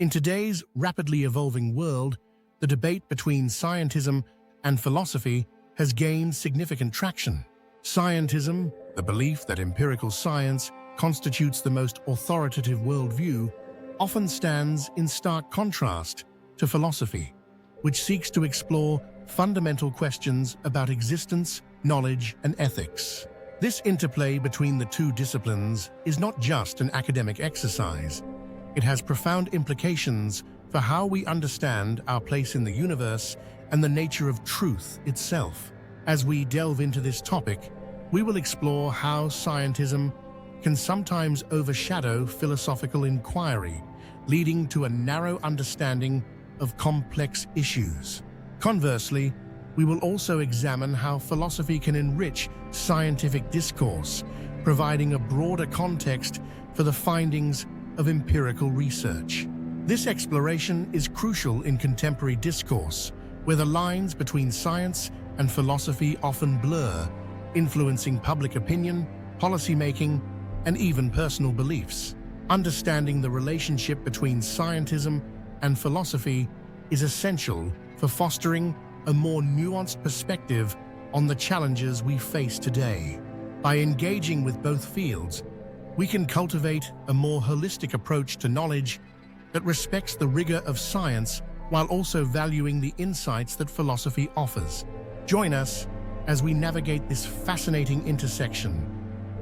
In today's rapidly evolving world, the debate between scientism and philosophy has gained significant traction. Scientism, the belief that empirical science constitutes the most authoritative worldview, often stands in stark contrast to philosophy, which seeks to explore fundamental questions about existence, knowledge, and ethics. This interplay between the two disciplines is not just an academic exercise. It has profound implications for how we understand our place in the universe and the nature of truth itself. As we delve into this topic, we will explore how scientism can sometimes overshadow philosophical inquiry, leading to a narrow understanding of complex issues. Conversely, we will also examine how philosophy can enrich scientific discourse, providing a broader context for the findings of empirical research. This exploration is crucial in contemporary discourse, where the lines between science and philosophy often blur, influencing public opinion, policymaking, and even personal beliefs. Understanding the relationship between scientism and philosophy is essential for fostering a more nuanced perspective on the challenges we face today. By engaging with both fields, we can cultivate a more holistic approach to knowledge that respects the rigor of science while also valuing the insights that philosophy offers. Join us as we navigate this fascinating intersection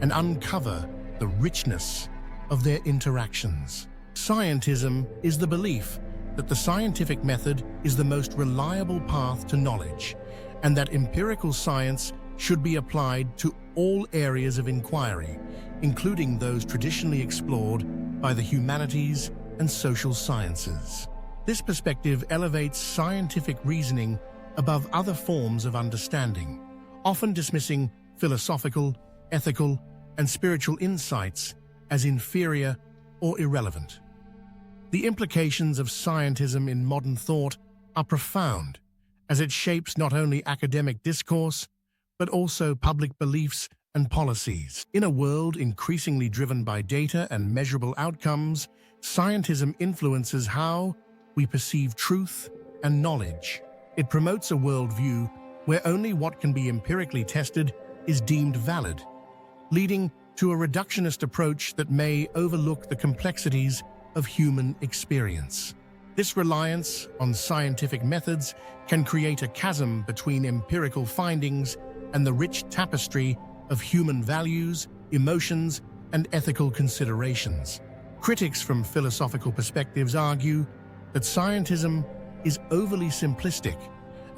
and uncover the richness of their interactions. Scientism is the belief that the scientific method is the most reliable path to knowledge, and that empirical science should be applied to all areas of inquiry, including those traditionally explored by the humanities and social sciences. This perspective elevates scientific reasoning above other forms of understanding, often dismissing philosophical, ethical, and spiritual insights as inferior or irrelevant. The implications of scientism in modern thought are profound, as it shapes not only academic discourse, but also public beliefs and policies. In a world increasingly driven by data and measurable outcomes, scientism influences how we perceive truth and knowledge. It promotes a worldview where only what can be empirically tested is deemed valid, leading to a reductionist approach that may overlook the complexities of human experience. This reliance on scientific methods can create a chasm between empirical findings and the rich tapestry of human values, emotions, and ethical considerations. Critics from philosophical perspectives argue that scientism is overly simplistic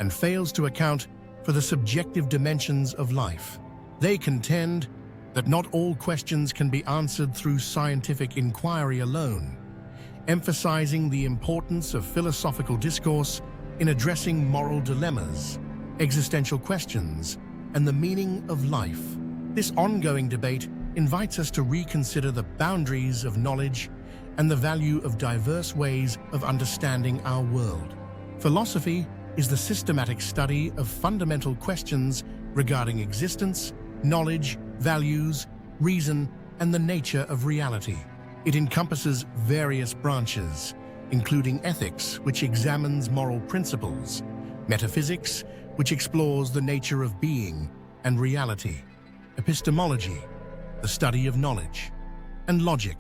and fails to account for the subjective dimensions of life. They contend that not all questions can be answered through scientific inquiry alone, emphasizing the importance of philosophical discourse in addressing moral dilemmas, existential questions, and the meaning of life. This ongoing debate invites us to reconsider the boundaries of knowledge and the value of diverse ways of understanding our world. Philosophy is the systematic study of fundamental questions regarding existence, knowledge, values, reason, and the nature of reality. It encompasses various branches, including ethics, which examines moral principles, metaphysics, which explores the nature of being and reality, epistemology, the study of knowledge, and logic,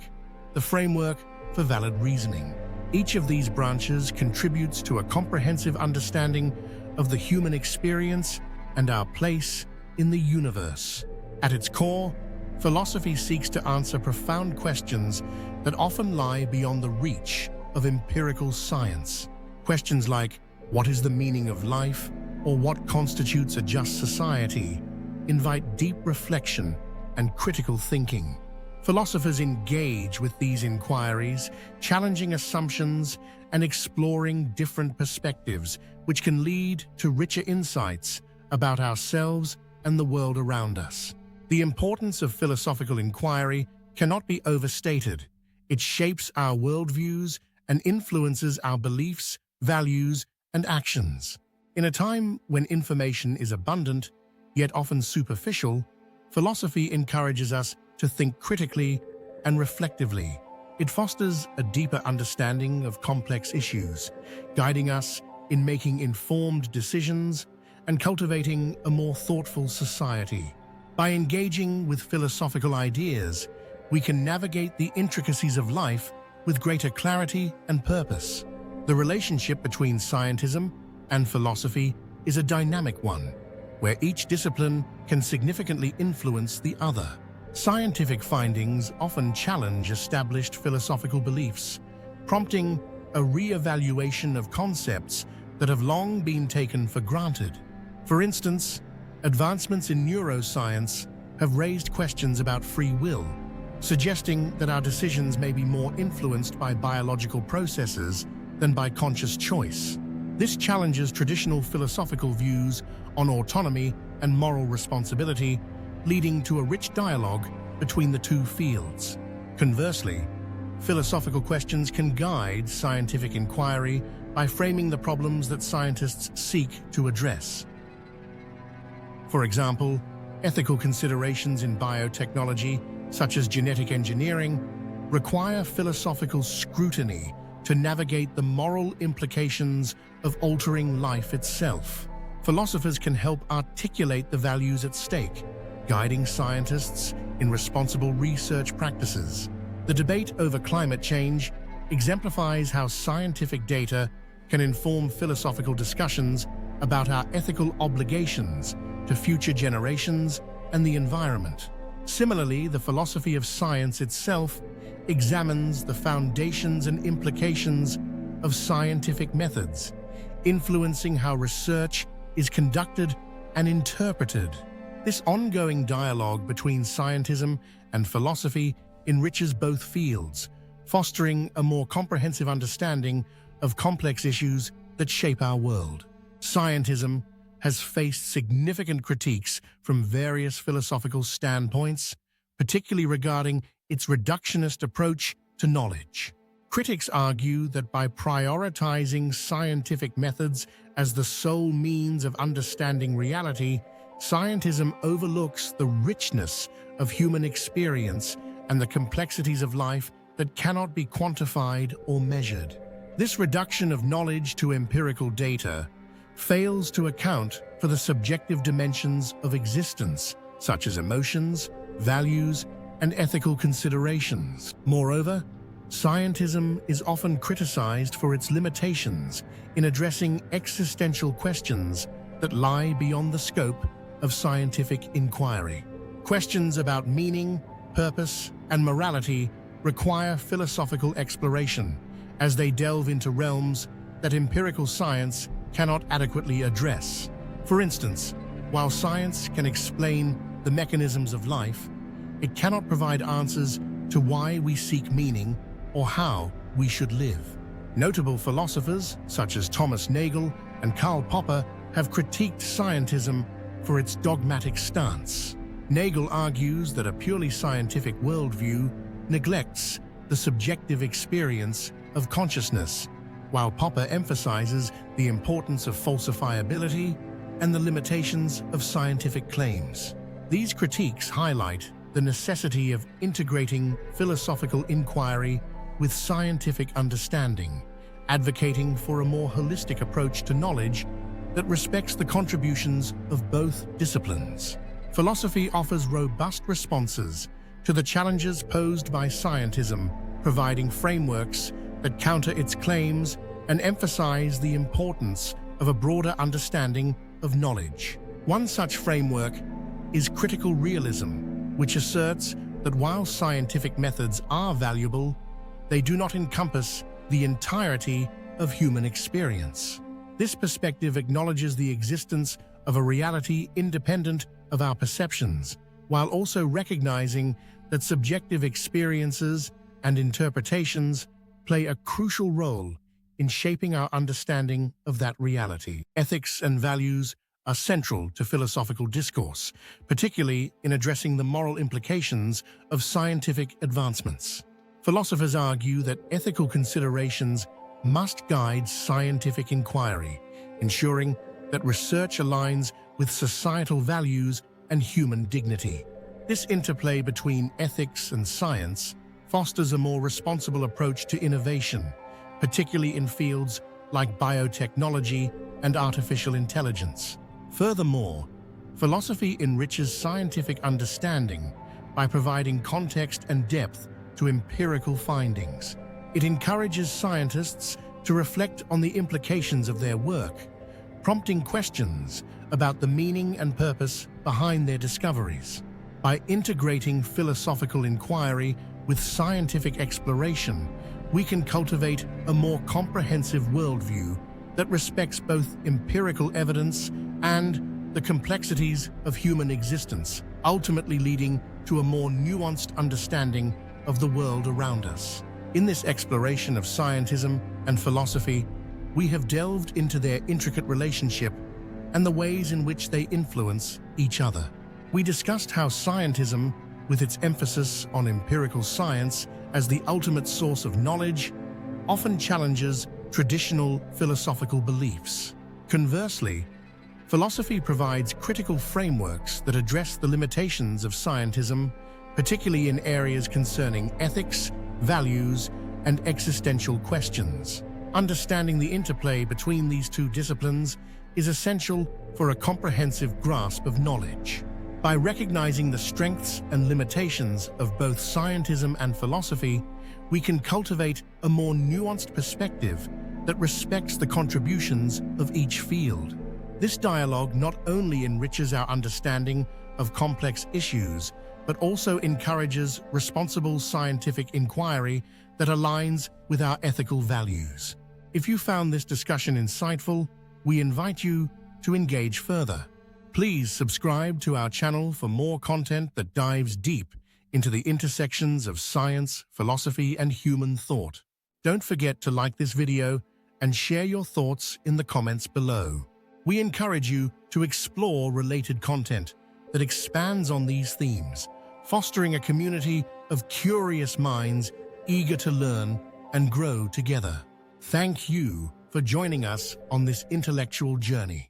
the framework for valid reasoning. Each of these branches contributes to a comprehensive understanding of the human experience and our place in the universe. At its core, philosophy seeks to answer profound questions that often lie beyond the reach of empirical science. Questions like, what is the meaning of life, or what constitutes a just society, invite deep reflection and critical thinking. Philosophers engage with these inquiries, challenging assumptions and exploring different perspectives, which can lead to richer insights about ourselves and the world around us. The importance of philosophical inquiry cannot be overstated. It shapes our worldviews and influences our beliefs, values, and actions. In a time when information is abundant, yet often superficial, philosophy encourages us to think critically and reflectively, It fosters a deeper understanding of complex issues, guiding us in making informed decisions and cultivating a more thoughtful society. By engaging with philosophical ideas, we can navigate the intricacies of life with greater clarity and purpose. The relationship between scientism and philosophy is a dynamic one, where each discipline can significantly influence the other. Scientific findings often challenge established philosophical beliefs, prompting a re-evaluation of concepts that have long been taken for granted. For instance, advancements in neuroscience have raised questions about free will, suggesting that our decisions may be more influenced by biological processes than by conscious choice. This challenges traditional philosophical views on autonomy and moral responsibility, leading to a rich dialogue between the two fields. Conversely, philosophical questions can guide scientific inquiry by framing the problems that scientists seek to address. For example, ethical considerations in biotechnology, such as genetic engineering, require philosophical scrutiny to navigate the moral implications of altering life itself. Philosophers can help articulate the values at stake, guiding scientists in responsible research practices. The debate over climate change exemplifies how scientific data can inform philosophical discussions about our ethical obligations to future generations and the environment. Similarly, the philosophy of science itself examines the foundations and implications of scientific methods, influencing how research is conducted and interpreted. This ongoing dialogue between scientism and philosophy enriches both fields, fostering a more comprehensive understanding of complex issues that shape our world. Scientism has faced significant critiques from various philosophical standpoints, particularly regarding its reductionist approach to knowledge. Critics argue that by prioritizing scientific methods as the sole means of understanding reality, scientism overlooks the richness of human experience and the complexities of life that cannot be quantified or measured. This reduction of knowledge to empirical data fails to account for the subjective dimensions of existence, such as emotions, values, and ethical considerations. Moreover, scientism is often criticized for its limitations in addressing existential questions that lie beyond the scope of scientific inquiry. Questions about meaning, purpose, and morality require philosophical exploration, as they delve into realms that empirical science cannot adequately address. For instance, while science can explain the mechanisms of life, it cannot provide answers to why we seek meaning or how we should live. Notable philosophers such as Thomas Nagel and Karl Popper have critiqued scientism for its dogmatic stance. Nagel argues that a purely scientific worldview neglects the subjective experience of consciousness, while Popper emphasizes the importance of falsifiability and the limitations of scientific claims. These critiques highlight the necessity of integrating philosophical inquiry with scientific understanding, advocating for a more holistic approach to knowledge that respects the contributions of both disciplines. Philosophy offers robust responses to the challenges posed by scientism, providing frameworks that counter its claims and emphasize the importance of a broader understanding of knowledge. One such framework is critical realism, which asserts that while scientific methods are valuable, they do not encompass the entirety of human experience. This perspective acknowledges the existence of a reality independent of our perceptions, while also recognizing that subjective experiences and interpretations play a crucial role in shaping our understanding of that reality. Ethics and values are central to philosophical discourse, particularly in addressing the moral implications of scientific advancements. Philosophers argue that ethical considerations must guide scientific inquiry, ensuring that research aligns with societal values and human dignity. This interplay between ethics and science fosters a more responsible approach to innovation, particularly in fields like biotechnology and artificial intelligence. Furthermore, philosophy enriches scientific understanding by providing context and depth to empirical findings. It encourages scientists to reflect on the implications of their work, prompting questions about the meaning and purpose behind their discoveries. By integrating philosophical inquiry with scientific exploration, we can cultivate a more comprehensive worldview that respects both empirical evidence and the complexities of human existence, ultimately leading to a more nuanced understanding of the world around us. In this exploration of scientism and philosophy, we have delved into their intricate relationship and the ways in which they influence each other. We discussed how scientism, with its emphasis on empirical science as the ultimate source of knowledge, often challenges traditional philosophical beliefs. Conversely, philosophy provides critical frameworks that address the limitations of scientism, particularly in areas concerning ethics, values, and existential questions. Understanding the interplay between these two disciplines is essential for a comprehensive grasp of knowledge. By recognizing the strengths and limitations of both scientism and philosophy, we can cultivate a more nuanced perspective that respects the contributions of each field. This dialogue not only enriches our understanding of complex issues, but also encourages responsible scientific inquiry that aligns with our ethical values. If you found this discussion insightful, we invite you to engage further. Please subscribe to our channel for more content that dives deep into the intersections of science, philosophy, and human thought. Don't forget to like this video and share your thoughts in the comments below. We encourage you to explore related content that expands on these themes, fostering a community of curious minds eager to learn and grow together. Thank you for joining us on this intellectual journey.